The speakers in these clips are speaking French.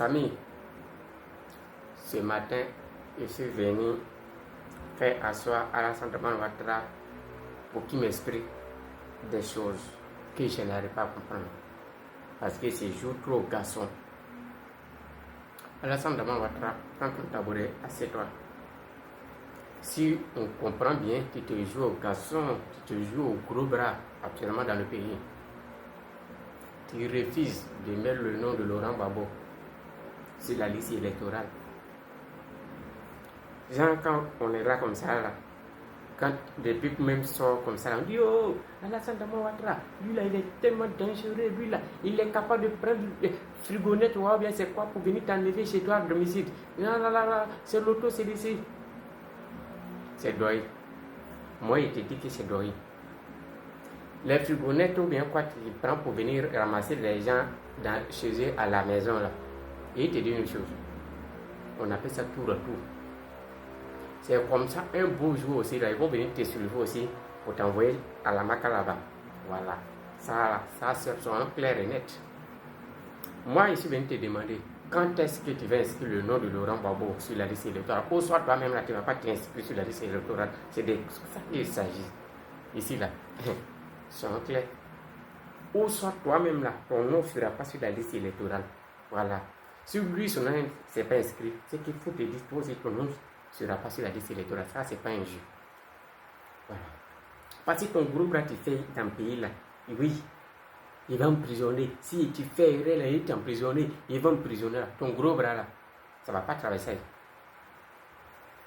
famille, ce matin, je suis venu faire asseoir Alassane Dramane Ouattara pour qu'il m'explique des choses que je n'arrive pas à comprendre. Parce que c'est joue trop garçon. Alassane Dramane Ouattara, prends ton tabouret, assieds-toi. Si on comprend bien, tu te joues au garçon, tu te joues au gros bras actuellement dans le pays. Tu refuses de mettre le nom de Laurent Gbagbo sur la liste électorale. Genre, quand on est là comme ça, là, quand des peuples même sortent comme ça, là, on dit oh, Alassane Dramane Ouattara, lui là, il est tellement dangereux, lui là, il est capable de prendre le frigonnette ou bien c'est quoi pour venir t'enlever chez toi à domicile. Là, là, là, là, c'est l'auto, c'est ici. C'est Doy. Moi, il te dit que c'est Doy. Les frigonettes ou bien quoi tu prends pour venir ramasser les gens chez eux à la maison là. Et il te dit une chose. On appelle ça tour à tour. C'est comme ça, un beau jour aussi, là, ils vont venir te soulever aussi pour t'envoyer à la maca là-bas. Voilà. Ça c'est clair et net. Moi, je suis venu te demander, quand est-ce que tu vas inscrire le nom de Laurent Gbagbo sur la liste électorale? Ou soit toi-même là, tu ne vas pas t'inscrire sur la liste électorale. C'est de ça qu'il s'agit. Ici là. C'est clair. Ou soit toi-même là, ton nom ne sera pas sur la liste électorale. Voilà. Si lui, son nom ne s'est pas inscrit, c'est qu'il faut te dire, toi aussi, ton nom ne sera pas sur la liste électorale. Ça, c'est pas un jeu. Voilà. Parce que ton groupe là, tu fais dans le pays là, oui, il va emprisonner. Si tu fais erreur là, il t'emprisonner, il va emprisonner là. Ton gros bras là, ça ne va pas traverser.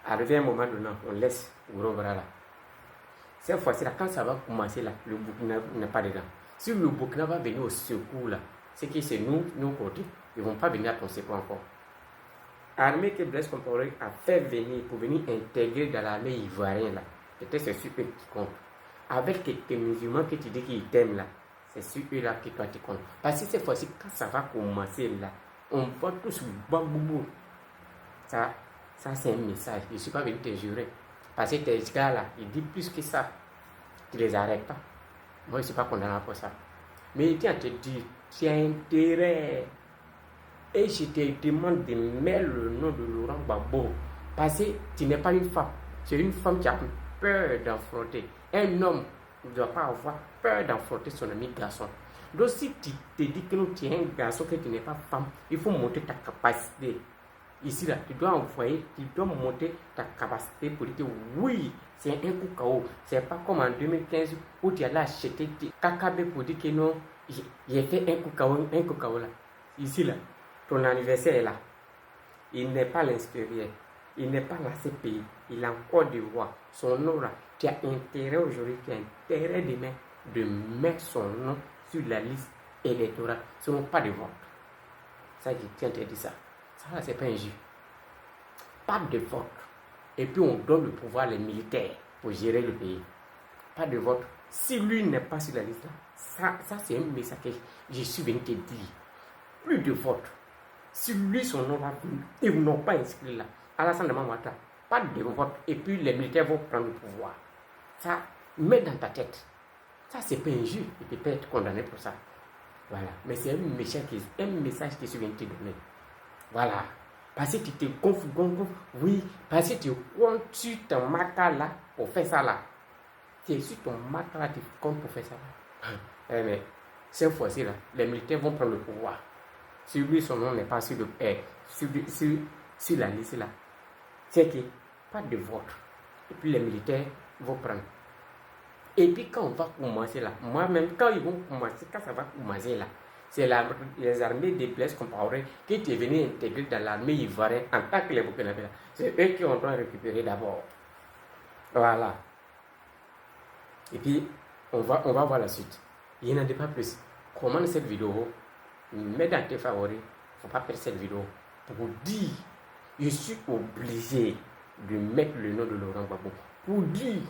Arrivé un moment donné, on laisse le gros bras là. Cette fois-ci, là, quand ça va commencer, là, le Burkina n'est pas dedans. Si le Burkina va venir au secours, là, c'est que c'est nous côtés. Ils ne vont pas venir à ton secours encore. L'armée que Blaise Compaoré a fait venir pour venir intégrer dans l'armée ivoirienne, là, peut-être c'est sur eux qui compte. Avec quelques musulmans que tu dis qu'ils t'aiment, là, c'est sur eux là que toi tu comptes. Parce que cette fois-ci, quand ça va commencer, là, on va tous bamboubou. Ça c'est un message. Je ne suis pas venu te jurer. Parce que tes gars là, ils disent plus que ça. Tu les arrêtes pas. Moi, je ne suis pas condamné pour ça. Mais il tient à te dire, tu as intérêt. Et je te demande de mettre le nom de Laurent Gbagbo. Parce que tu n'es pas une femme. C'est une femme qui a peur d'affronter. Un homme ne doit pas avoir peur d'affronter son ami garçon. Donc si tu te dis que tu es un garçon, que tu n'es pas femme, il faut monter ta capacité. Ici, là, tu dois monter ta capacité pour dire oui, c'est un coup KO. C'est pas comme en 2015 où tu allais acheter KKB pour dire que non, j'ai fait un coup KO là. Ici, là, ton anniversaire est là. Il n'est pas à l'extérieur. Il n'est pas à la CPI. Il est en Côte d'Ivoire. Son nom là, tu as intérêt aujourd'hui, tu as intérêt demain de mettre son nom sur la liste électorale. Ce n'est pas de vote. Ça, je tiens à te dire ça. Ça, c'est pas un jeu. Pas de vote. Et puis, on donne le pouvoir aux militaires pour gérer le pays. Pas de vote. Si lui n'est pas sur la liste, ça c'est un message que je suis venu te dire. Plus de vote. Si lui, son nom là, ils n'ont pas inscrit là. Alassane Dramane Ouattara, pas de vote. Et puis, les militaires vont prendre le pouvoir. Ça, mets dans ta tête. Ça, c'est pas un jeu. Et tu peux être condamné pour ça. Voilà. Mais c'est un message que je suis venu te donner. Voilà. Parce que tu te confonds. Oui. Parce que tu comptes sur ton maca là pour faire ça là. Tu es sur ton maca là, tu comptes pour faire ça là. Mais cette fois-ci là, les militaires vont prendre le pouvoir. Si lui, son nom n'est pas sur la liste là, c'est que pas de vote. Et puis les militaires vont prendre. Et puis quand on va commencer là, moi-même, quand ça va commencer là, c'est les armées de Blaise Compaoré qui est venu intégrer dans l'armée ivoirienne en tant que les Burkinabés. C'est eux qui ont droit à récupérer d'abord. Voilà. Et puis, on va voir la suite. Il n'y en a pas plus. Commande cette vidéo, mets dans tes favoris. Il ne faut pas perdre cette vidéo. Pour dire, je suis obligé de mettre le nom de Laurent Gbagbo. Pour dire,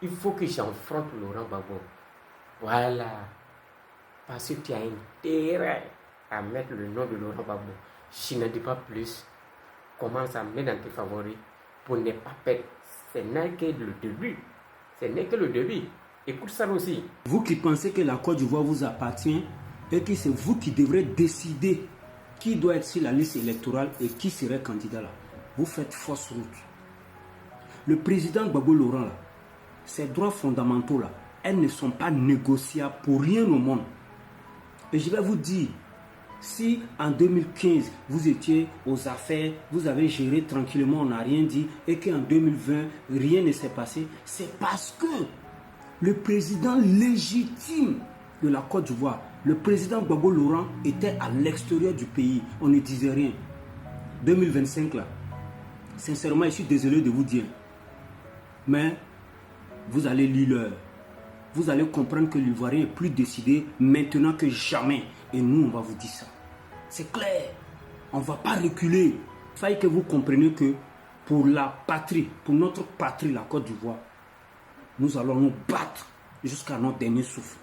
il faut que j'enfronte Laurent Gbagbo. Voilà. Parce que tu as intérêt à mettre le nom de Laurent Gbagbo. Je n'en dis pas plus. Commence à mettre dans tes favoris pour ne pas perdre. Ce n'est que le début. Ce n'est que le début. Écoute ça aussi. Vous qui pensez que la Côte d'Ivoire vous appartient et que c'est vous qui devrez décider qui doit être sur la liste électorale et qui serait candidat là. Vous faites fausse route. Le président Gbagbo Laurent là, ses droits fondamentaux là, elles ne sont pas négociables pour rien au monde. Et je vais vous dire, si en 2015 vous étiez aux affaires, vous avez géré tranquillement, on n'a rien dit, et qu'en 2020 rien ne s'est passé, c'est parce que le président légitime de la Côte d'Ivoire, le président Gbagbo Laurent, était à l'extérieur du pays. On ne disait rien. 2025 là, sincèrement, je suis désolé de vous dire, mais vous allez lire l'heure. Vous allez comprendre que l'Ivoirien est plus décidé maintenant que jamais. Et nous, on va vous dire ça. C'est clair. On ne va pas reculer. Il fallait que vous compreniez que pour la patrie, pour notre patrie, la Côte d'Ivoire, nous allons nous battre jusqu'à notre dernier souffle.